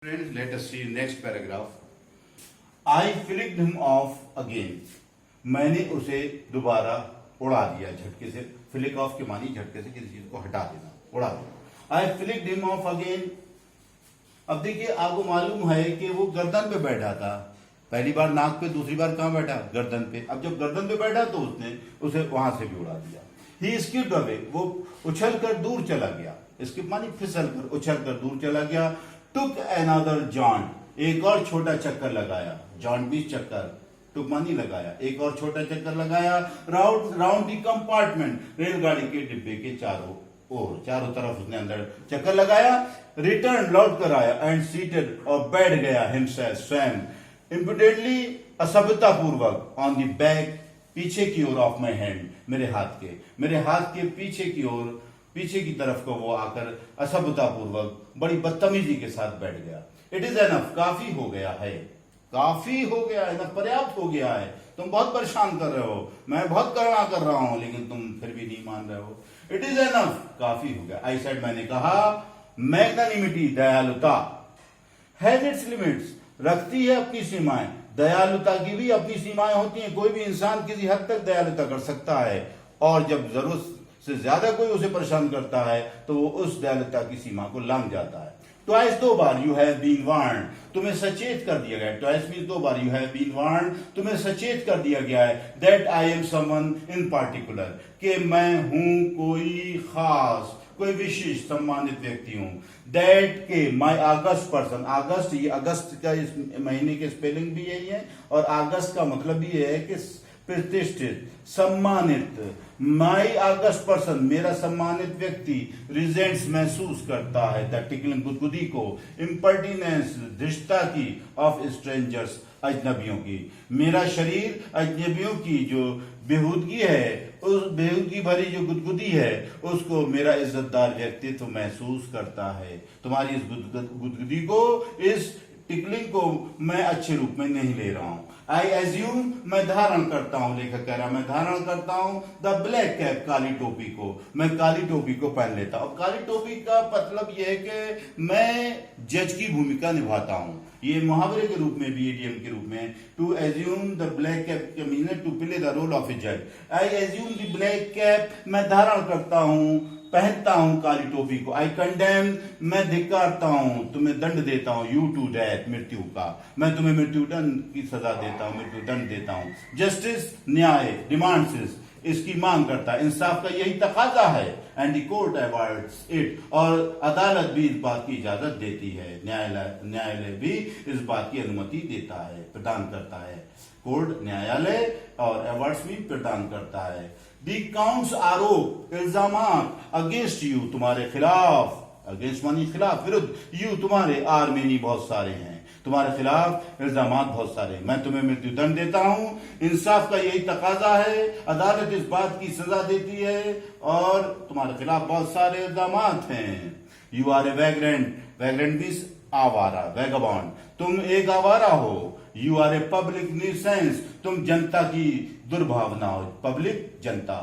Friends, let us see next paragraph. I flicked him off again. मैंने उसे दोबारा उड़ा दिया झटके से. फ्लिक ऑफ के मानी झटके से किसी चीज को हटा देना, उड़ा देना. I flicked him off again. अब देखिए, आपको मालूम है कि वो गर्दन पे बैठा था. पहली बार नाक पे, दूसरी बार कहां बैठा? गर्दन पे. अब जब गर्दन पे बैठा तो उसने उसे वहां से भी उड़ा दिया. He skipped away. वो उछल कर दूर चला गया. स्किप मानी फिसल कर, उछल कर दूर चला गया. Took another joint. एक और छोटा चक्कर लगाया. जॉन्ट भी चक्कर, टुक मानी लगाया. एक और छोटा चक्कर लगाया. राउंड दी कंपार्टमेंट. रेलगाड़ी के डिब्बे के चारों तरफ उसने अंदर चक्कर लगाया. रिटर्न, लौट कर आया. एंड सीटेड, और बैठ गया. हिमसेल्फ, स्वयं. इम्पुडेंटली, असभ्यतापूर्वक. ऑन दी बैक, पीछे की ओर ऑफ माई हैंड, मेरे हाथ के पीछे की ओर, पीछे की तरफ को वो आकर असभ्यतापूर्वक बड़ी बदतमीजी के साथ बैठ गया. इट इज एनफ, काफी हो गया है. काफी हो गया है ना, पर्याप्त हो गया है. तुम बहुत परेशान कर रहे हो, मैं बहुत करुणा कर रहा हूं, लेकिन तुम फिर भी नहीं मान रहे हो. इट इज एनफ, काफी हो गया. आई सेड, मैंने कहा. मैग्नानिमिटी, दयालुता. हैज इट्स लिमिट्स, रखती है अपनी सीमाएं. दयालुता की भी अपनी सीमाएं होती हैं. कोई भी इंसान किसी हद तक दयालुता कर सकता है, और जब जरूरत से ज्यादा कोई उसे परेशान करता है तो वो उस दयालुता की सीमा को लांघ जाता है. ट्वाइस, दो बार. यू हैव बीन वार्न्ड, तुम्हें सचेत कर दिया गया. ट्वाइस मीन दो बार. यू हैव बीन वार्न्ड, तुम्हें सचेत कर दिया गया है. That I am someone in particular, कि मैं हूं कोई खास, कोई विशेष सम्मानित व्यक्ति हूं. दैट के माई अगस्त पर्सन. अगस्त, ये अगस्त का इस महीने के स्पेलिंग भी यही है, और अगस्त का मतलब भी है कि प्रतिष्ठित, सम्मानित. माई अगस्त पर्सन, मेरा सम्मानित व्यक्ति. रिजेंट्स, महसूस करता है. द टिकलिंग, गुदगुदी को. इम्पर्टिनेंस, धृष्टता की. ऑफ स्ट्रेंजर्स, अजनबियों की. मेरा शरीर अजनबियों की जो बेहूदगी है, उस बेहूदगी भरी जो गुदगुदी है, उसको मेरा इज्जतदार व्यक्तित्व महसूस करता है. तुम्हारी इस गुदगुदी को, इस टिकलिंग को मैं अच्छे रूप में नहीं ले रहा हूं. आई एज्यूम, मैं धारण करता हूं. लेखक कह रहा, मैं धारण करता हूं. द ब्लैक कैप, काली टोपी को. मैं काली टोपी को पहन लेता हूं. काली टोपी का मतलब यह है कि मैं जज की भूमिका निभाता हूं. ये मुहावरे के रूप में भी, इडियम के रूप में. To assume the black cap का मीन है to play the role of a जज. I assume the black cap, मैं धारण करता हूं, पहनता हूं काली टोपी को. आई कंडेम, मैं धिक्कारता हूं, तुम्हें दंड देता हूं. यू टू डेथ, मृत्यु का. मैं तुम्हें मृत्युदंड की सजा देता हूं, मृत्युदंड देता हूं. जस्टिस, न्याय. डिमांड्स, इसकी मांग करता है. इंसाफ का यही तकाजा है. And the court awards it, और अदालत भी इस बात की इजाजत देती है. न्यायालय भी इस बात की अनुमति देता है, प्रदान करता है. कोर्ट, न्यायालय, और अवार्ड्स भी प्रदान करता है. दी काउंट्स, आरोप, इल्जामात. अगेंस्ट यू, तुम्हारे खिलाफ. अगेंस्ट मानी खिलाफ, विरुद्ध. यू, तुम्हारे. आर मेनी, बहुत सारे हैं. तुम्हारे खिलाफ इल्जामात बहुत सारे. मैं तुम्हें मृत्युदंड देता हूं. इंसाफ का यही तकाजा है. अदालत इस बात की सजा देती है, और तुम्हारे खिलाफ बहुत सारे इल्जामात हैं. You are a vagrant. Vagrant means आवारा, वैगबॉन्ड. तुम एक आवारा हो. You are a public nuisance, तुम जनता की दुर्भावना हो. पब्लिक, जनता.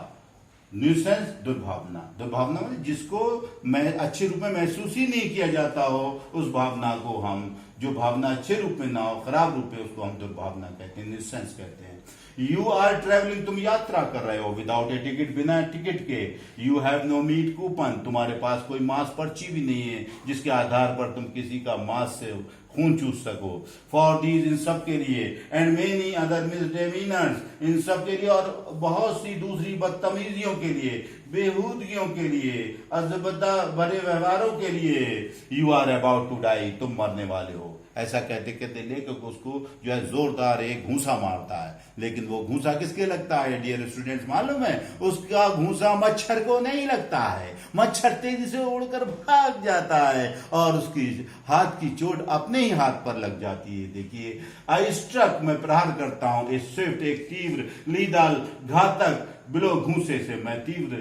न्यूसेंस, दुर्भावना. दुर्भावना मतलब जिसको मैं अच्छे रूप में महसूस ही नहीं किया जाता हो, उस भावना को हम, जो भावना अच्छे रूप में ना हो, खराब रूप में, उसको हम दुर्भावना कहते हैं, न्यूसेंस कहते हैं. यू आर ट्रेवलिंग, तुम यात्रा कर रहे हो. विदाउट ए टिकट, बिना टिकट के. You have no meat coupon, तुम्हारे पास कोई मांस पर्ची भी नहीं है जिसके आधार पर तुम किसी का मांस से खून चूस सको. फॉर दीज, इन सब के लिए. एंड मेनी अदर मिसडेमीनर्स, इन सब के लिए, और बहुत सी दूसरी बदतमीजियों के लिए, बेहूदगियों के लिए, अजबता भरे व्यवहारों के लिए. You are about to die, तुम मरने वाले हो. ऐसा कहते कहते लेखक उसको जो है जोरदार एक घूंसा मारता है. लेकिन वो घूंसा किसके लगता है डियर स्टूडेंट्स, मालूम है? उसका घूंसा मच्छर को नहीं लगता है. मच्छर तेजी से उड़कर भाग जाता है, और उसकी हाथ की चोट अपने ही हाथ पर लग जाती है. देखिए, आई स्ट्रक, मैं प्रहार करता हूं. ए स्विफ्ट, एक तीव्र. लीदाल, घातक. बिलो, घूंसे से. मैं तीव्र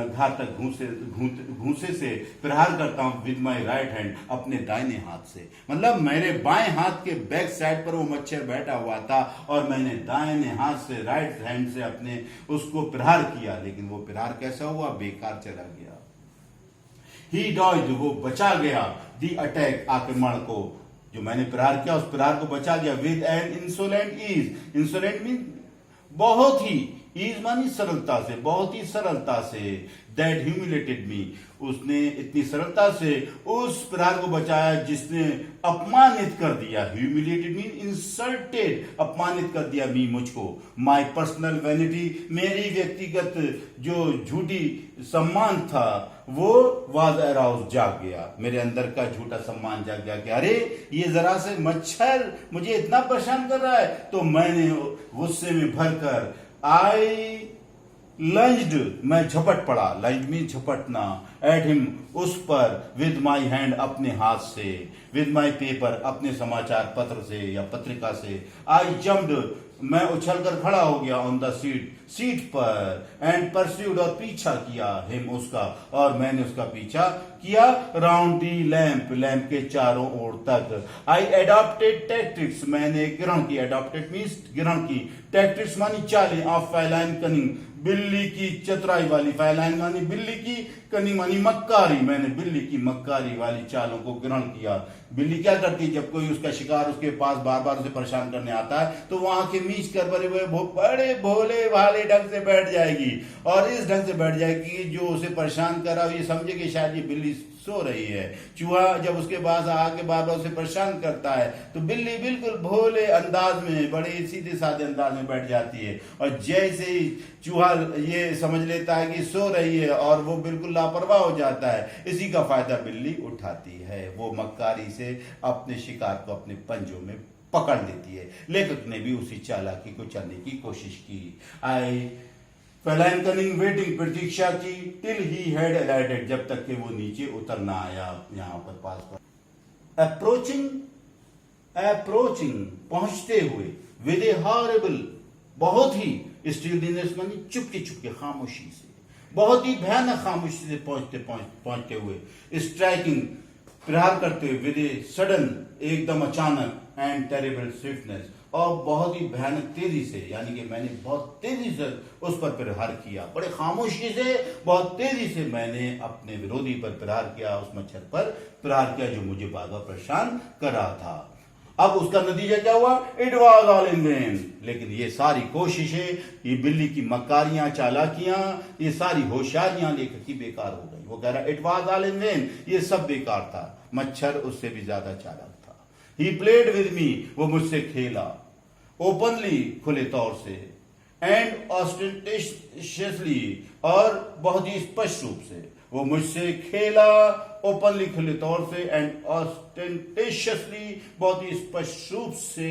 घातक घूंसे से प्रहार करता हूं. विद माई राइट हैंड, अपने दाहिने हाथ से. मतलब मेरे बाएं हाथ के बैक साइड पर वो मच्छर बैठा हुआ था, और मैंने दाहिने हाथ से, राइट हैंड से अपने उसको प्रहार किया. लेकिन वो प्रहार कैसा हुआ? बेकार चला गया. ही डॉइड, वो बचा गया. दी अटैक, आक्रमण को. जो मैंने प्रहार किया उस प्रहार को बचा गया with an insolent ease. Insolent mean बहुत ही, ईज मानी सरलता से, बहुत ही सरलता से। दैट ह्यूमिलेटेड मी, उसने इतनी सरलता से उस प्रहार को बचाया जिसने अपमानित कर दिया। ह्यूमिलेटेड मीन इंसल्टेड, अपमानित कर दिया मी, मुझको। माई पर्सनल वैनिटी, मेरी व्यक्तिगत जो झूठी सम्मान था वो वाज अराउज, जाग गया। मेरे अंदर का झूठा सम्मान जाग गया कि अरे ये जरा से मच्छर मुझे इतना परेशान कर रहा है। तो मैंने गुस्से में भरकर आई लंज्ड, मैं झपट पड़ा। लंज में झपटना। एट हिम, उस पर। विद माई हैंड, अपने हाथ से। विद माई पेपर, अपने समाचार पत्र से या पत्रिका से। आई जम्प्ड, मैं उछलकर खड़ा हो गया। ऑन द सीट पर। एंड परस्यूड, और पीछा किया। हिम, उसका, और मैंने उसका पीछा किया। राउंड दी लैंप, लैंप के चारों ओर तक। आई एडॉप्टेड टैक्टिक्स, मैंने ग्रहण की। एडॉप्टेड मीन्स ग्रहण की। टैक्टिक्स मानी चालें। ऑफ फेलाइन कनिंग, बिल्ली की चतुराई वाली। फेलाइन मानी बिल्ली की, कनिंग मानी मक्कारी। मैंने बिल्ली की मक्कारी वाली चालों को ग्रहण किया। बिल्ली क्या करती है, जब कोई उसका शिकार उसके पास बार बार उसे परेशान करने आता है तो वहां के मीच कर बड़े भोले भाले ढंग से बैठ जाएगी, और इस ढंग से बैठ जाएगी कि जो उसे परेशान कर रहा है ये समझे कि शायद ये बिल्ली सो रही है। चूहा जब उसके पास आके बार बार उसे परेशान करता है तो बिल्ली बिल्कुल भोले अंदाज में, बड़े सीधे साधे अंदाज में बैठ जाती है। और जैसे ही चूहा ये समझ लेता है कि सो रही है और वो बिल्कुल लापरवाह हो जाता है, इसी का फायदा बिल्ली उठाती है। वो मक्कारी से अपने शिकार को अपने पंजों में पकड़ लेती है। लेखक ने भी उसी चालाकी को चलने की कोशिश की। आई फेलाइन कनिंग वेटिंग, प्रतीक्षा की। टिल ही हैड अलाइडेड, जब तक कि वो नीचे उतर ना आया यहां पर पास पर। अप्रोचिंग, पहुंचते हुए। विद ए हॉरिबल, बहुत ही। स्टिलनेस मानी चुपके चुपके, खामोशी से, बहुत ही भयानक खामोशी से पहुंचते हुए। स्ट्राइकिंग, प्रहार करते हुए। विद ए सडन, एकदम अचानक। एंड टेरिबल स्विफ्टनेस, और बहुत ही भयानक तेजी से, यानी कि मैंने बहुत तेजी से उस पर प्रहार किया। बड़े खामोशी से, बहुत तेजी से मैंने अपने विरोधी पर प्रहार किया, उस मच्छर पर प्रहार किया जो मुझे बार बार परेशान कर रहा था। अब उसका नतीजा क्या हुआ? It was all in when. लेकिन ये सारी कोशिशें, ये बिल्ली की मक्कारियां, चालाकियां, ये सारी होशियारियां लेखक की बेकार हो गई। वो कह रहा it was all in when, ये सब बेकार था। मच्छर उससे भी ज्यादा चालाक था। ही प्लेड विद मी, वो मुझसे खेला। ओपनली, खुले तौर से। एंड ऑस्टेंटेशियसली, और बहुत ही स्पष्ट रूप से वो मुझसे खेला। ओपनली, खुले तौर से। एंड ऑस्टेंटेशियसली, बहुत ही स्पष्ट रूप से।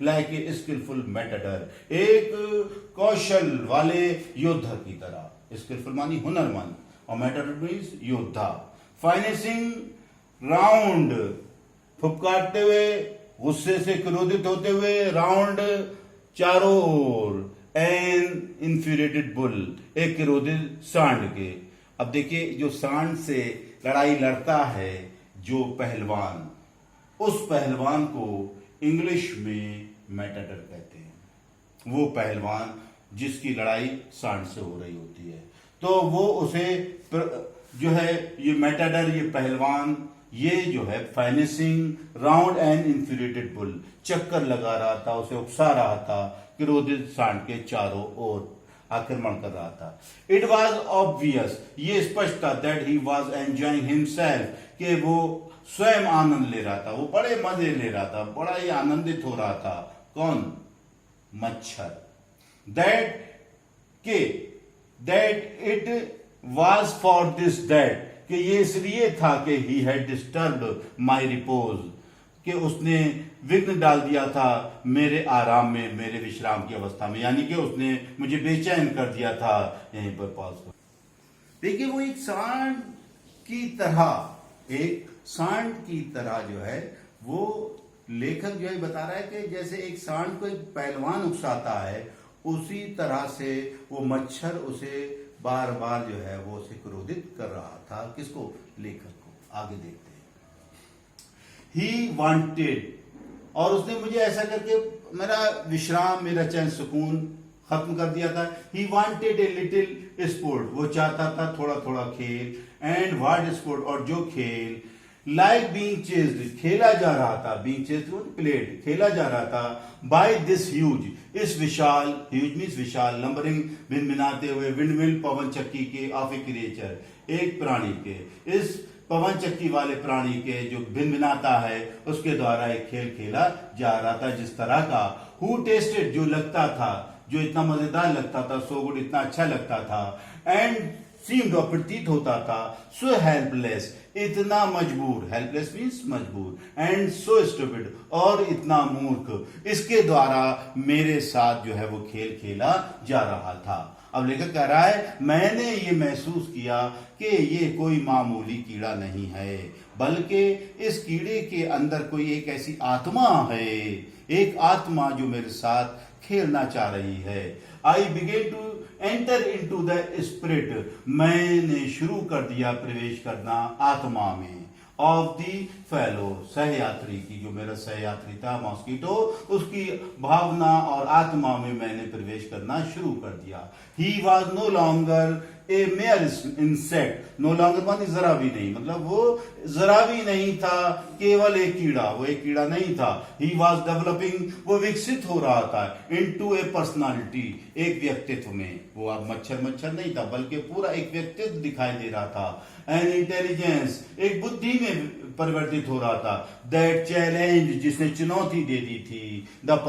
लाइक ए स्किलफुल मैटाडर, एक कौशल वाले योद्धा की तरह। स्किलफुल मानी हुनरमंद, और मैटाडर मीन्स योद्धा। फाइनेसिंग राउंड, फुफकारते हुए, गुस्से से क्रोधित होते हुए। राउंड, चारों ओर। एन इन्फ्यूरेटेड बुल, एक क्रोधित सांड के। अब देखिए, जो सांड से लड़ाई लड़ता है जो पहलवान, उस पहलवान को इंग्लिश में मैटाडर कहते हैं। वो पहलवान जिसकी लड़ाई सांड से हो रही होती है, तो वो उसे जो है ये मैटाडर, ये पहलवान, ये जो है फाइनेसिंग राउंड एंड इन्फ्यूरेटेड बुल, चक्कर लगा रहा था, उसे उकसा रहा था, क्रोधित सांड के चारों ओर आक्रमण कर रहा था। इट वॉज ऑब्वियस, ये स्पष्ट था। That he was enjoying himself, कि वो स्वयं आनंद ले रहा था, वो बड़े मजे ले रहा था, बड़ा ही आनंदित हो रहा था। कौन? मच्छर। That it was for this, that कि ये इसलिए था कि he had disturbed my repose, कि उसने विघ्न डाल दिया था मेरे आराम में, मेरे विश्राम की अवस्था में, यानी कि उसने मुझे बेचैन कर दिया था। यहीं पर पॉज कर देखिए, वो एक सांड की तरह जो है वो लेखक जो है बता रहा है कि जैसे एक सांड को एक पहलवान उकसाता है, उसी तरह से वो मच्छर उसे बार बार जो है वो उसे क्रोधित कर रहा था। किसको? लेखक को। आगे देखते हैं। ही वांटेड, और उसने मुझे ऐसा करके मेरा विश्राम, मेरा चैन सुकून खत्म कर दिया था। He wanted a little sport, वो चाहता था थोड़ा थोड़ा खेल। एंड व्हाट स्पोर्ट, और जो खेल। लाइक बीइंग चेस्ड, खेला जा रहा था, बीइंग चेस्ड प्लेड, खेला जा रहा था, बाय दिस ह्यूज, इस विशाल, ह्यूज मीन्स विशाल, नंबरिंग भिनभिनाते हुए, विंडमिल पवन चक्की के, ऑफ ए क्रिएचर, एक प्राणी के, इस पवन चक्की वाले प्राणी के जो भिनभिनाता है उसके द्वारा एक खेल खेला जा रहा था, जिस तरह का, हु टेस्टेड, जो लगता था, जो इतना मजेदार लगता था, सो गुड, इतना अच्छा लगता था, एंड सीम्ड, और प्रतीत होता था, सो हेल्पलेस, इतना मजबूर, हेल्पलेस मीन्स मजबूर, एंड सो स्टूपिड, और इतना मूर्ख, इसके द्वारा मेरे साथ जो है वो खेल खेला जा रहा था। अब लेखक कह रहा है मैंने ये महसूस किया कि ये कोई मामूली कीड़ा नहीं है, बल्कि इस कीड़े के अंदर कोई एक ऐसी आत्मा है, एक आत्मा जो मेरे साथ खेलना चाह रही है। I begin to enter into the spirit, मैंने शुरू कर दिया प्रवेश करना आत्मा में, ऑफ दी फेलो, सहयात्री की, जो मेरा सहयात्री था मॉस्किटो, उसकी भावना और आत्मा में मैंने प्रवेश करना शुरू कर दिया। He was no longer a mere insect, no longer मानी जरा भी नहीं, मतलब वो जरा भी नहीं था केवल एक कीड़ा, वो एक कीड़ा नहीं था। ही वॉज डेवलपिंग, वो विकसित हो रहा था, इनटू ए पर्सनालिटी, एक व्यक्तित्व में, वो अब मच्छर नहीं था बल्कि पूरा एक व्यक्तित्व दिखाई दे रहा था। एन इंटेलिजेंस, एक बुद्धि में परिवर्तित हो रहा था, दैट चैलेंज, जिसने चुनौती दे दी थी, द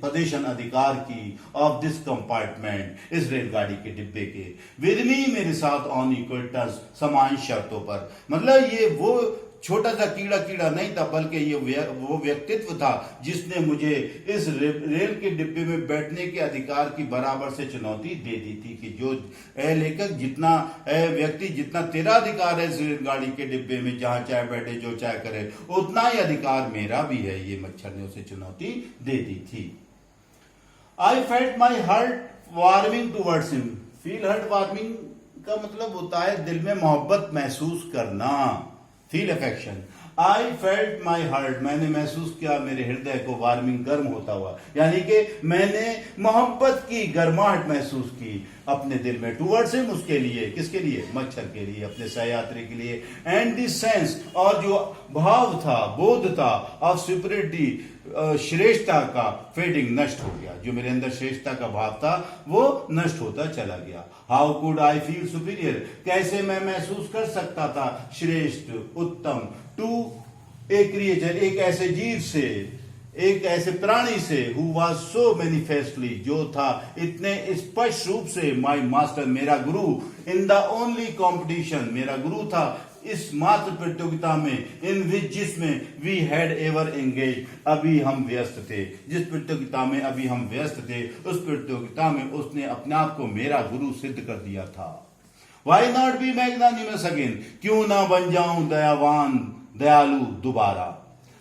पोजीशन, अधिकार की, ऑफ दिस कंपार्टमेंट, इस रेलगाड़ी के डिब्बे के, विद मी, मेरे साथ, ऑन इक्वल टर्म्स, समान शर्तों पर। मतलब ये वो छोटा सा कीड़ा नहीं था बल्कि ये वो व्यक्तित्व था जिसने मुझे इस रेल के डिब्बे में बैठने के अधिकार की बराबर से चुनौती दे दी थी कि जो लेखक, जितना व्यक्ति, जितना तेरा अधिकार है इस रेलगाड़ी के डिब्बे में, जहां चाहे बैठे, जो चाहे करे, उतना ही अधिकार मेरा भी है, ये मच्छर ने उसे चुनौती दे दी थी। I felt my heart warming towards him, feel heart warming का मतलब होता है दिल में मोहब्बत महसूस करना, feel affection. I felt my heart, मैंने महसूस किया मेरे हृदय को, वार्मिंग, गर्म होता हुआ, यानी कि मैंने मोहब्बत की गर्माहट महसूस की अपने दिल में, टूवर्ड्स हिम, उसके लिए, किसके लिए, मच्छर के लिए, अपने सहयात्री के लिए। एंड दिस सेंस, और जो भाव था, बोध था, ऑफ सुपरियरिटी, श्रेष्ठता का, फेडिंग, नष्ट हो गया, जो मेरे अंदर श्रेष्ठता का भाव था वो नष्ट होता चला गया। How could I feel superior, कैसे मैं महसूस कर सकता था श्रेष्ठ, उत्तम, टू ए क्रिएचर, एक ऐसे जीव से, एक ऐसे प्राणी से, हु वॉज सो मैनिफेस्टली, जो था इतने स्पष्ट रूप से, माई मास्टर, मेरा गुरु, इन द ओनली कॉम्पिटिशन, मेरा गुरु था इस मात्र प्रतियोगिता में, इन विच, जिसमें वी हैड एवर एंगेज, अभी हम व्यस्त थे, जिस प्रतियोगिता में अभी हम व्यस्त थे, उस प्रतियोगिता में उसने अपने आप को मेरा गुरु सिद्ध कर दिया था। Why not be magnanimous again, क्यों ना बन जाऊं दयावान, दयालु दोबारा।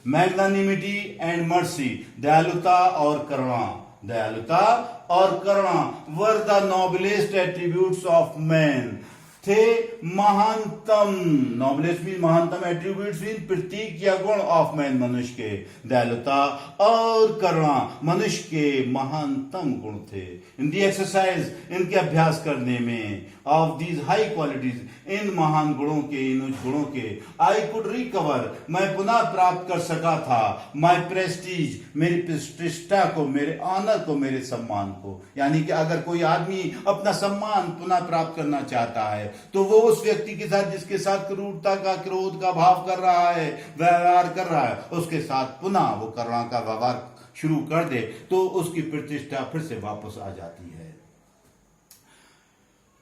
मैग्नानिमिटी एंड मर्सी, दयालुता और करुणा, दयालुता और करुणा, were the noblest attributes of man, थे महानतम, नोबलेस्ट मीन महानतम, एट्रीब्यूट्स मीन प्रतीक या गुण, ऑफ मैन, मनुष्य के, दयालुता और करुणा मनुष्य के महानतम गुण थे। इन दी एक्सरसाइज, इनके अभ्यास करने में, ऑफ दीज हाई क्वालिटीज, इन महान गुणों के, इन उच्च गुणों के, आई कुड रिकवर, मैं पुनः प्राप्त कर सका था, माई प्रेस्टीज, मेरी प्रतिष्ठा को, मेरे ऑनर को, मेरे सम्मान को। यानी कि अगर कोई आदमी अपना सम्मान पुनः प्राप्त करना चाहता है तो वो उस व्यक्ति के साथ जिसके साथ क्रूरता का, क्रोध का भाव कर रहा है, व्यवहार कर रहा है, उसके साथ पुनः वो करुणा का व्यवहार शुरू कर दे तो उसकी प्रतिष्ठा फिर से वापस आ जाती है।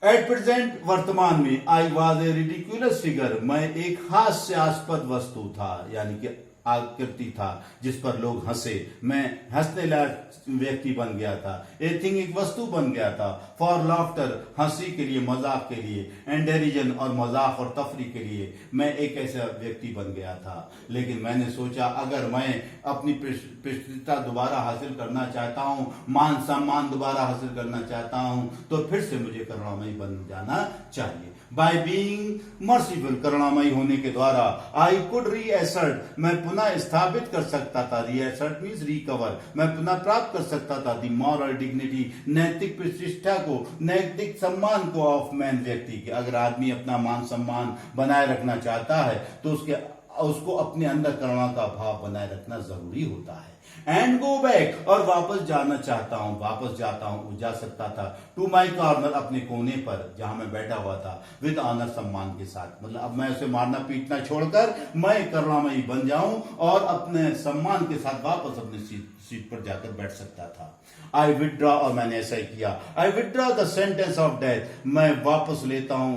एट प्रेजेंट, वर्तमान में, I was a ridiculous figure, मैं एक हास्यास्पद वस्तु था, यानी कि आकृति था जिस पर लोग हंसे, मैं हंसने लायक व्यक्ति बन गया था। ए थिंग, एक वस्तु बन गया था, फॉर लाफ्टर, हंसी के लिए, मजाक के लिए, एंड डेरिजन, और मजाक और तफरी के लिए, मैं एक ऐसा व्यक्ति बन गया था। लेकिन मैंने सोचा अगर मैं अपनी प्रतिष्ठा दोबारा हासिल करना चाहता हूं, मान सम्मान दोबारा हासिल करना चाहता हूं, तो फिर से मुझे करुणामयी बन जाना चाहिए। बाय बीइंग मर्सीफुल, करुणामयी होने के द्वारा, आई कुड रीएसर्ट, मैं पुनः स्थापित कर सकता था, रीएसर्ट मीन्स रिकवर, मैं पुनः प्राप्त कर सकता था दी मॉरल डिग्निटी, नैतिक प्रतिष्ठा को, नैतिक सम्मान को, ऑफ मैन, व्यक्ति के। अगर आदमी अपना मान सम्मान बनाए रखना चाहता है तो उसके उसको अपने अंदर करुणा का भाव बनाए रखना जरूरी होता है। एंड गो बैक, और वापस जाना चाहता हूं, वापस जाता हूं, जा सकता था, टू माई कॉर्नर, अपने कोने पर जहां मैं बैठा हुआ था, विद ऑनर, सम्मान के साथ। मतलब अब मैं उसे मारना पीटना छोड़कर मैं करुणामयी बन जाऊं और अपने सम्मान के साथ वापस अपनी सीट पर जाकर बैठ सकता था। आई विड्रॉ, और मैंने ऐसा ही किया। आई withdraw the sentence of death, मैं वापस लेता हूं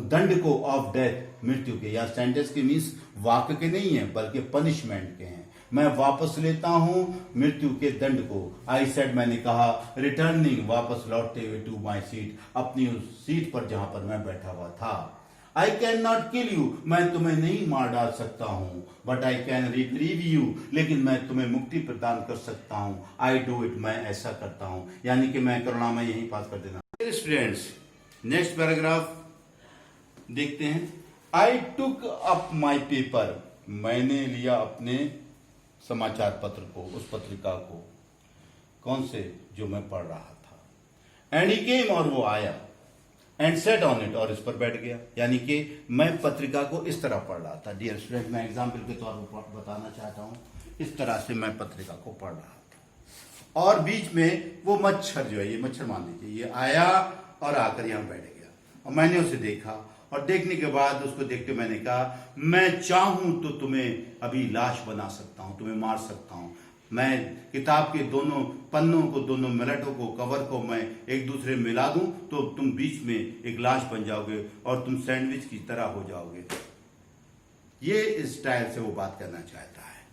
दंड को, ऑफ डेथ, मृत्यु के। या सेंटेंस के मीन्स वाक्य के नहीं है बल्कि पनिशमेंट के हैं। मैं वापस लेता हूं मृत्यु के दंड को। आई सेड, मैंने कहा, रिटर्निंग, वापस लौटते हुए, टू माई सीट, अपनी उस सीट पर जहां पर मैं बैठा हुआ था। I can not kill you, मैं तुम्हें नहीं मार डाल सकता हूं, but I can retrieve you, लेकिन मैं तुम्हें मुक्ति प्रदान कर सकता हूं। आई डू इट, मैं ऐसा करता हूं। यानी कि मैं करुणा में यही पास कर देना। स्टूडेंट्स, नेक्स्ट पैराग्राफ देखते हैं। आई टुक अप माई पेपर, मैंने लिया अपने समाचार पत्र को, उस पत्रिका को, कौन से, जो मैं पढ़ रहा था। एंड ही केम, और वो आया, एंड सेट ऑन इट, और इस पर बैठ गया। यानी कि मैं पत्रिका को इस तरह पढ़ रहा था। डियर स्टूडेंट, मैं एग्जाम्पल के तौर पर बताना चाहता हूं, इस तरह से मैं पत्रिका को पढ़ रहा था, और बीच में वो मच्छर जो है, ये मच्छर मान लीजिए, ये आया और आकर यहां बैठ गया, और मैंने उसे देखा, और देखने के बाद उसको देखते मैंने कहा, मैं चाहूं तो तुम्हें अभी लाश बना सकता हूं, तुम्हें मार सकता हूं। मैं किताब के दोनों पन्नों को, दोनों मिनटों को, कवर को मैं एक दूसरे में मिला दूं तो तुम बीच में एक लाश बन जाओगे और तुम सैंडविच की तरह हो जाओगे। ये इस स्टाइल से वो बात करना चाहता है।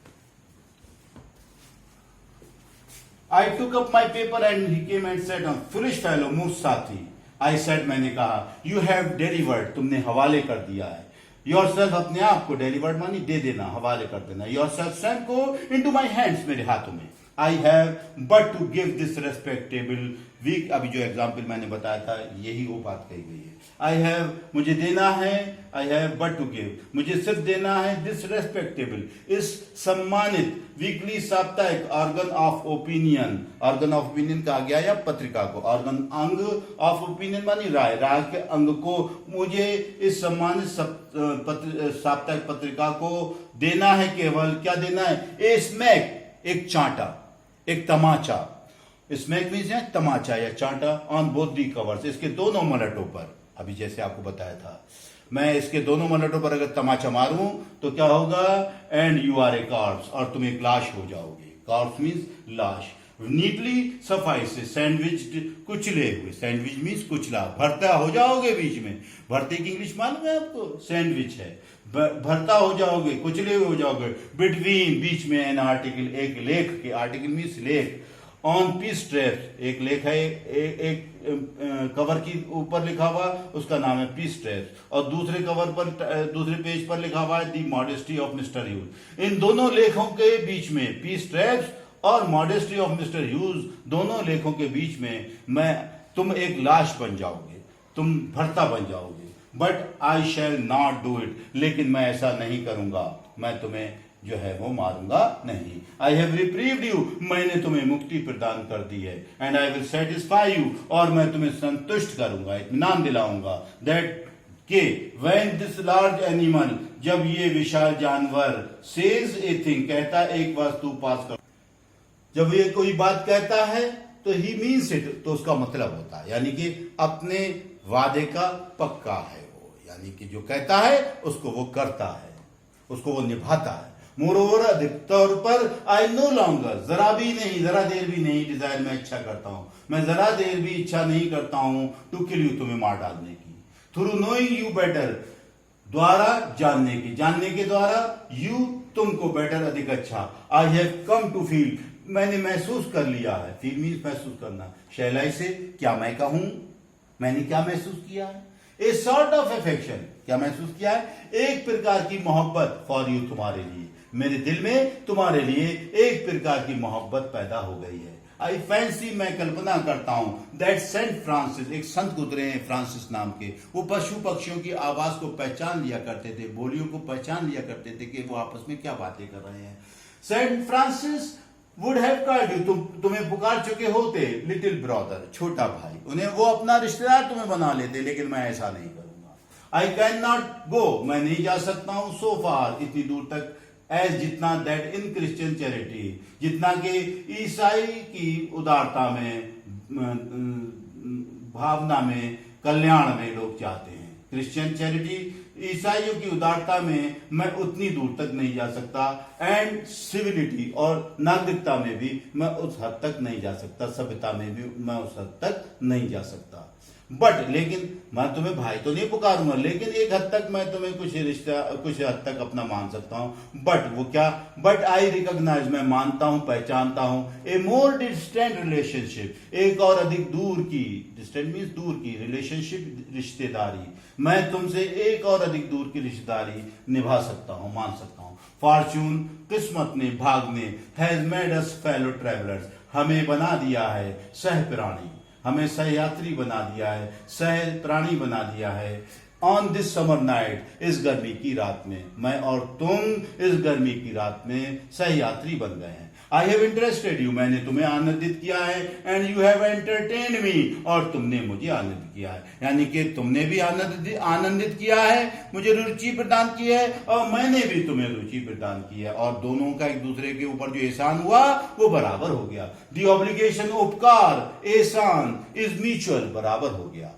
I took up my paper and he came and said on, foolish fellow, मूर्ख साथी। आई सेड, मैंने कहा, यू हैव डिलीवर्ड, तुमने हवाले कर दिया है। योर सेल्फ, अपने आप को, डिलीवर्ड मानी दे देना, हवाले कर देना। योर सेल्फ, स्वयं को, इनटू माई हैंड्स, मेरे हाथों में। I have but to give this respectable week, अभी जो एग्जाम्पल मैंने बताया था यही वो बात कही गई है। आई हैव, मुझे देना है, I have but to give, मुझे सिर्फ देना है, दिस रेस्पेक्टेबल, इस सम्मानित वीकली, साप्ताहिक, organ of opinion, organ of opinion कहा गया या पत्रिका को, ऑर्गन, अंग, ऑफ ओपिनियन मानी राय, राय के अंग को, मुझे इस सम्मानित साप्ताहिक पत्रिका को देना है। केवल क्या देना है? ए स्मैक, एक चांटा, एक तमाचा। स्मैक मीन्स है तमाचा या चांटा, ऑन बोथ दी कवर्स, इसके दोनों मलटों पर। अभी जैसे आपको बताया था, मैं इसके दोनों मलटों पर अगर तमाचा मारूं तो क्या होगा? And you are a corpse, और तुम एक लाश हो जाओगे। कॉर्प्स मीन्स लाश। नीटली, सफाई से, सैंडविच, कुचले हुए, सैंडविच मीन्स कुचला, भरता हो जाओगे बीच में। भरते की इंग्लिश मालूम है आपको? सैंडविच है। भरता हो जाओगे, कुचले हुए हो जाओगे। बिटवीन, बीच में, एन आर्टिकल, एक लेख के, आर्टिकल मीन्स लेख। ऑन पीस ट्रैप्स, एक लेख है, एक कवर की ऊपर लिखा हुआ, उसका नाम है पीस ट्रैप्स, और दूसरे कवर पर, दूसरे पेज पर लिखा हुआ है दी मॉडेस्टी ऑफ मिस्टर ह्यूज। इन दोनों लेखों के बीच में, पीस ट्रैप्स और मॉडेस्टी ऑफ मिस्टर ह्यूज, दोनों लेखों के बीच में तुम एक लाश बन जाओगे, तुम भरता बन जाओगे। But I shall not do it, लेकिन मैं ऐसा नहीं करूंगा, मैं तुम्हें जो है वो मारूंगा नहीं। आई हैव रिप्रीव्ड यू, मैंने तुम्हें मुक्ति प्रदान कर दी है। And I will satisfy you, और मैं तुम्हें संतुष्ट करूंगा, इत्मीनान दिलाऊंगा। दैट के व्हेन दिस लार्ज एनिमल, जब ये विशाल जानवर, सेज ए थिंग, कहता एक वस्तु, पास कर, जब ये कोई बात कहता है तो ही मीन्स इट, तो उसका मतलब होता है, यानी कि अपने वादे का पक्का है वो, यानी कि जो कहता है उसको वो करता है, उसको वो निभाता है। मोरोवर, अधिक तौर पर, आई नो लॉन्गर, जरा भी नहीं, जरा देर भी नहीं, डिजायर, मैं इच्छा करता हूं, मैं जरा देर भी इच्छा नहीं करता हूं, टू किल यू, तुम्हें मार डालने की। थ्रू नोइंग यू बेटर, द्वारा जानने की, जानने के द्वारा, यू, तुमको, बेटर, अधिक अच्छा। I have come to feel, मैंने महसूस कर लिया है। फील मीन्स महसूस करना। शैल आई से, क्या मैं कहूं, मैंने क्या महसूस किया है? ए सॉर्ट ऑफ अफेक्शन, क्या महसूस किया है? एक प्रकार की मोहब्बत, फॉर यू, तुम्हारे लिए, मेरे दिल में तुम्हारे लिए एक प्रकार की मोहब्बत पैदा हो गई है। आई फैंसी, मैं कल्पना करता हूं, दैट सेंट फ्रांसिस, एक संत गुजरे हैं फ्रांसिस नाम के, वो पशु पक्षियों की आवाज को पहचान लिया करते थे, बोलियों को पहचान लिया करते थे कि वो आपस में क्या बातें कर रहे हैं। Saint Francis would have called you, तुम्हें पुकार चुके होते, लिटिल ब्रदर, छोटा भाई, उन्हें वो अपना रिश्तेदार तुम्हें बना लेते, लेकिन मैं ऐसा नहीं करूंगा। आई कैन नॉट गो, मैं नहीं जा सकता हूं, सो फार, इतनी दूर तक, एज जितना, दैट इन क्रिश्चियन चैरिटी, जितना कि ईसाई की उदारता में, भावना में, कल्याण में लोग चाहते हैं। क्रिश्चियन चैरिटी, ईसाइयों की उदारता में मैं उतनी दूर तक नहीं जा सकता। एंड सिविलिटी, और नागरिकता में भी मैं उस हद तक नहीं जा सकता, सभ्यता में भी मैं उस हद तक नहीं जा सकता। बट लेकिन मैं तुम्हें भाई तो नहीं पुकारूंगा, लेकिन एक हद तक मैं तुम्हें कुछ रिश्ता, कुछ हद तक अपना मान सकता हूं। बट वो क्या, बट आई रिकॉग्नाइज, मैं मानता हूं, पहचानता हूं, ए मोर डिस्टेंट रिलेशनशिप, एक और अधिक दूर की, डिस्टेंट मीन्स दूर की, रिलेशनशिप रिश्तेदारी, मैं तुमसे एक और अधिक दूर की रिश्तेदारी निभा सकता हूं, मान सकता हूं। फॉर्च्यून, किस्मत ने, भाग ने, has made us fellow travellers, हमें बना दिया है सह प्राणी, हमें सहयात्री बना दिया है, सह प्राणी बना दिया है। ऑन दिस समर नाइट, इस गर्मी की रात में, मैं और तुम इस गर्मी की रात में सहयात्री बन गए हैं। आई हैव इंटरेस्टेड यू, मैंने तुम्हें आनंदित किया है, and you have entertain me, और तुमने मुझे आनंदित किया है, यानी कि तुमने भी आनंदित किया है, मुझे रुचि प्रदान की है, और मैंने भी तुम्हें रुचि प्रदान की है, और दोनों का एक दूसरे के ऊपर जो एहसान हुआ वो बराबर हो गया। दी ऑब्लिगेशन, उपकार, एहसान, इज म्यूचुअल, बराबर हो गया,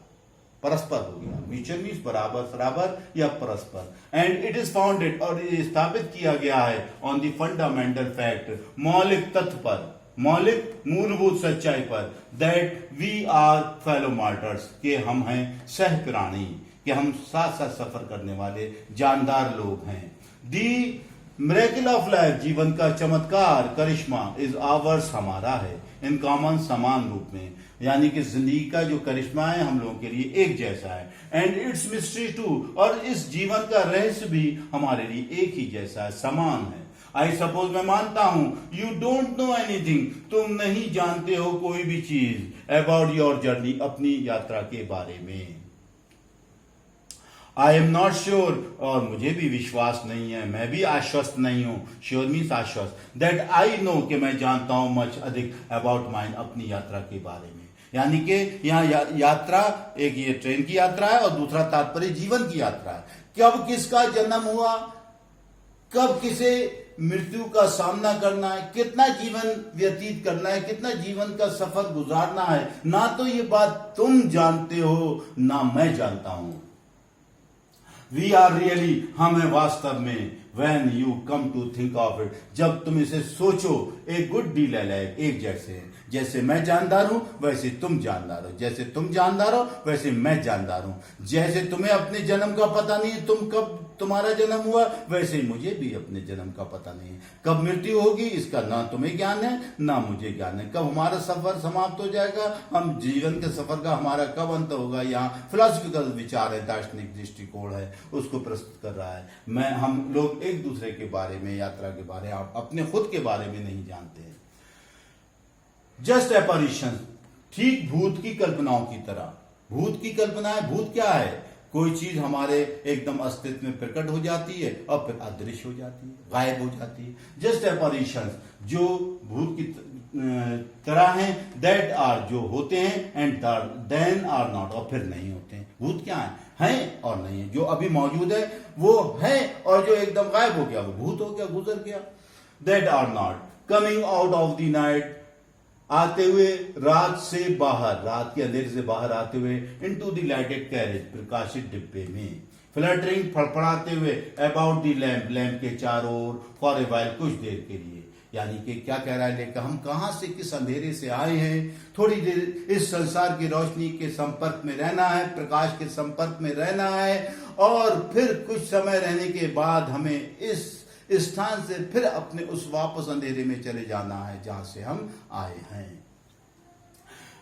परस्पर हो गया। म्यूचुअल मीन्स बराबर, बराबर या परस्पर। एंड इट इज फाउंडेड, और स्थापित किया गया है, ऑन द फंडामेंटल फैक्ट, मौलिक तथ्य पर, मौलिक मूलभूत सच्चाई पर, that we are fellow martyrs, के हम हैं सह प्राणी, कि हम साथ साथ सफर करने वाले जानदार लोग हैं। दी मिरेकल ऑफ लाइफ, जीवन का चमत्कार, करिश्मा, इज आवर्स, हमारा है, इन कॉमन, समान रूप में, यानी कि जिंदगी का जो करिश्मा है हम लोगों के लिए एक जैसा है। एंड इट्स मिस्ट्री टू, और इस जीवन का रहस्य भी हमारे लिए एक ही जैसा है, समान है। आई सपोज, मैं मानता हूं, यू डोंट नो एनीथिंग, तुम नहीं जानते हो कोई भी चीज, अबाउट योर जर्नी, अपनी यात्रा के बारे में। आई एम नॉट श्योर, और मुझे भी विश्वास नहीं है, मैं भी आश्वस्त नहीं हूं, श्योर मीन्स आश्वस्त, दैट आई नो, कि मैं जानता हूं, मच, अधिक, अबाउट माइन, अपनी यात्रा के बारे में। यानी कि यहाँ यात्रा, एक ये ट्रेन की यात्रा है, और दूसरा तात्पर्य जीवन की यात्रा है। कब किसका जन्म हुआ, कब किसे मृत्यु का सामना करना है, कितना जीवन व्यतीत करना है, कितना जीवन का सफर गुजारना है, ना तो ये बात तुम जानते हो, ना मैं जानता हूं। वी आर रियली, हम हैं वास्तव में, when you come to think of it, जब तुम इसे सोचो, एक गुड डील है, एक जैसे, जैसे मैं जानदार हूं वैसे तुम जानदार हो, जैसे तुम जानदार हो वैसे मैं जानदार हूं, जैसे तुम्हें अपने जन्म का पता नहीं है, तुम कब तुम्हारा जन्म हुआ, वैसे ही मुझे भी अपने जन्म का पता नहीं है। कब मृत्यु होगी इसका ना तुम्हें ज्ञान है ना मुझे ज्ञान है। कब हमारा सफर समाप्त हो जाएगा, हम जीवन के सफर का हमारा कब अंत होगा, यहाँ फिलोसफिकल विचार है, दार्शनिक दृष्टिकोण है, उसको प्रस्तुत कर रहा है। हम लोग एक दूसरे के बारे में, यात्रा के बारे में, अपने खुद के बारे में नहीं जानते हैं। जस्ट एपरिशन, ठीक भूत की कल्पनाओं की तरह। भूत की कल्पना है, भूत क्या है, कोई चीज हमारे एकदम अस्तित्व में प्रकट हो जाती है और फिर अदृश्य हो जाती है, गायब हो जाती है। जस्ट एपरिशन, जो भूत की तरह हैं, दैट आर, जो होते हैं, एंड देन आर नॉट, और फिर नहीं होते हैं। भूत क्या है और नहीं है, जो अभी मौजूद है वो है, और जो एकदम गायब हो गया वो भूत हो गया, गुजर गया। That are not coming out of the night, आते हुए रात से बाहर, रात के अंधेरे से बाहर आते हुए, इनटू द लाइटेड कैरेज, प्रकाशित डिब्बे में, फ्लटरिंग, फड़फड़ाते हुए, अबाउट द लैम्प, लैम्प के चारों ओर, फॉर ए वाइल, कुछ देर के लिए। यानी कि क्या कह रहा है लेकर, हम कहां से, किस अंधेरे से आए हैं, थोड़ी देर इस संसार की रोशनी के संपर्क में रहना है, प्रकाश के संपर्क में रहना है, और फिर कुछ समय रहने के बाद हमें इस स्थान से फिर अपने उस वापस अंधेरे में चले जाना है जहां से हम आए हैं।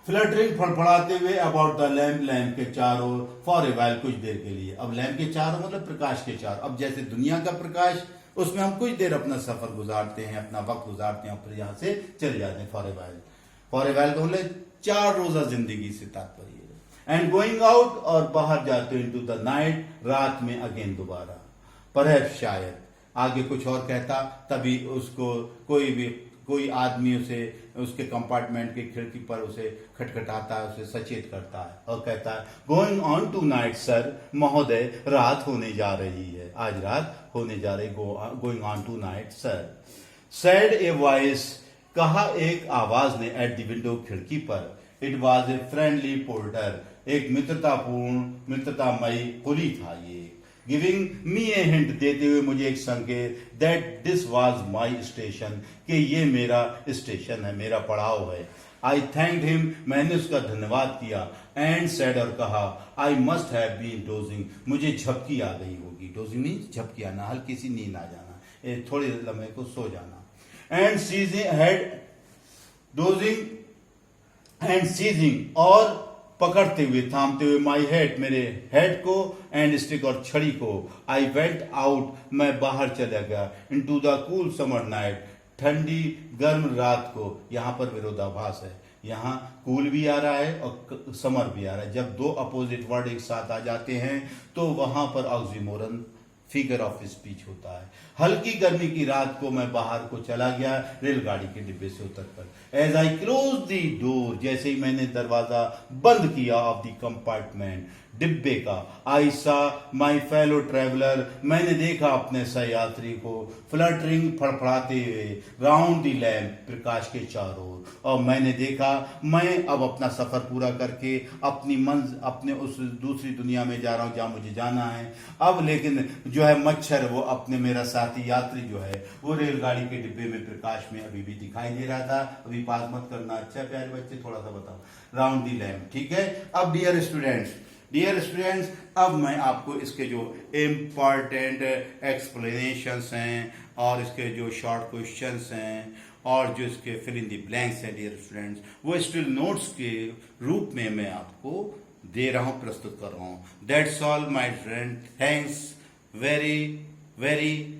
फ्लटरिंग, फड़फड़ाते हुए, अबाउट द लैम्प, लैम्प के चारों, फॉर ए वाइल, कुछ देर के लिए। अब लैम्प के चारों मतलब प्रकाश के चारों। अब जैसे दुनिया का प्रकाश, उसमें हम कुछ देर अपना सफर गुजारते हैं, अपना वक्त गुजारते हैं, फिर यहां से चले जाते हैं for a while. For a while को बोले 4 रोजा जिंदगी से तात्पर्य। एंड गोइंग आउट, और बाहर जाते इनटू द नाइट, रात में, अगेन, दोबारा। परहैप्स, शायद आगे कुछ और कहता, तभी उसको कोई भी कोई आदमी उसे उसके कंपार्टमेंट की खिड़की पर उसे खटखटाता है, उसे सचेत करता है और कहता है going on to night sir, महोदय रात होने जा रही है, आज रात होने जा रही, going on to night sir. Said a voice, कहा एक आवाज ने, एट द विंडो, खिड़की पर। It was a friendly porter, एक मित्रतामयी कुली था ये। गिविंग मी ए हिंट, देते हुए मुझे एक संकेत, that this was my station, कि ये मेरा स्टेशन है, मेरा पड़ाव है। आई थैंक्ड हिम, मैंने उसका धन्यवाद किया। एंड सेड, और कहा, I must have been dozing, मुझे झपकी आ गई होगी। डोजिंग नहीं झपकी आना, हल्की सी नींद आ जाना, थोड़े लम्हे को सो जाना। And seizing had dozing and seizing, और पकड़ते हुए, थामते हुए, माई हेड, मेरे हेड को, एंड स्टिक, और छड़ी को। आई वेंट आउट, मैं बाहर चला गया, into the cool summer night, ठंडी गर्म रात को। यहां पर विरोधाभास है, यहां कूल भी आ रहा है और समर भी आ रहा है। जब दो अपोजिट वर्ड एक साथ आ जाते हैं तो वहां पर ऑक्सीमोरन, फिगर ऑफ स्पीच होता है। हल्की गर्मी की रात को मैं बाहर को चला गया, रेलगाड़ी के डिब्बे से उतरकर। As I close the door, जैसे ही मैंने दरवाजा बंद किया ऑफ द कंपार्टमेंट, डिब्बे का, आई सा माई फेलो ट्रेवलर, मैंने देखा अपने सहयात्री को, फ्लटरिंग, फड़फड़ाते हुए, राउंड द लैम्प, प्रकाश के चारों ओर। और मैंने देखा मैं अब अपना सफर पूरा करके अपने उस दूसरी दुनिया में जा रहा हूं जहां मुझे जाना है। अब लेकिन जो है मच्छर, वो अपने मेरा साथी यात्री जो है वो रेलगाड़ी के डिब्बे में प्रकाश में अभी भी दिखाई दे रहा था। अभी पास मत करना, अच्छा प्यारे बच्चे, थोड़ा सा बताओ, राउंड दी लैम्प, ठीक है। अब डियर स्टूडेंट्स, अब मैं आपको इसके जो इम्पॉर्टेंट एक्सप्लेनेशंस हैं और इसके जो शॉर्ट क्वेश्चंस हैं और जो इसके फिल इन द ब्लैंक्स हैं डियर स्टूडेंट्स, वो स्टिल नोट्स के रूप में मैं आपको दे रहा हूं, प्रस्तुत कर रहा हूं। That's all my friend, thanks very very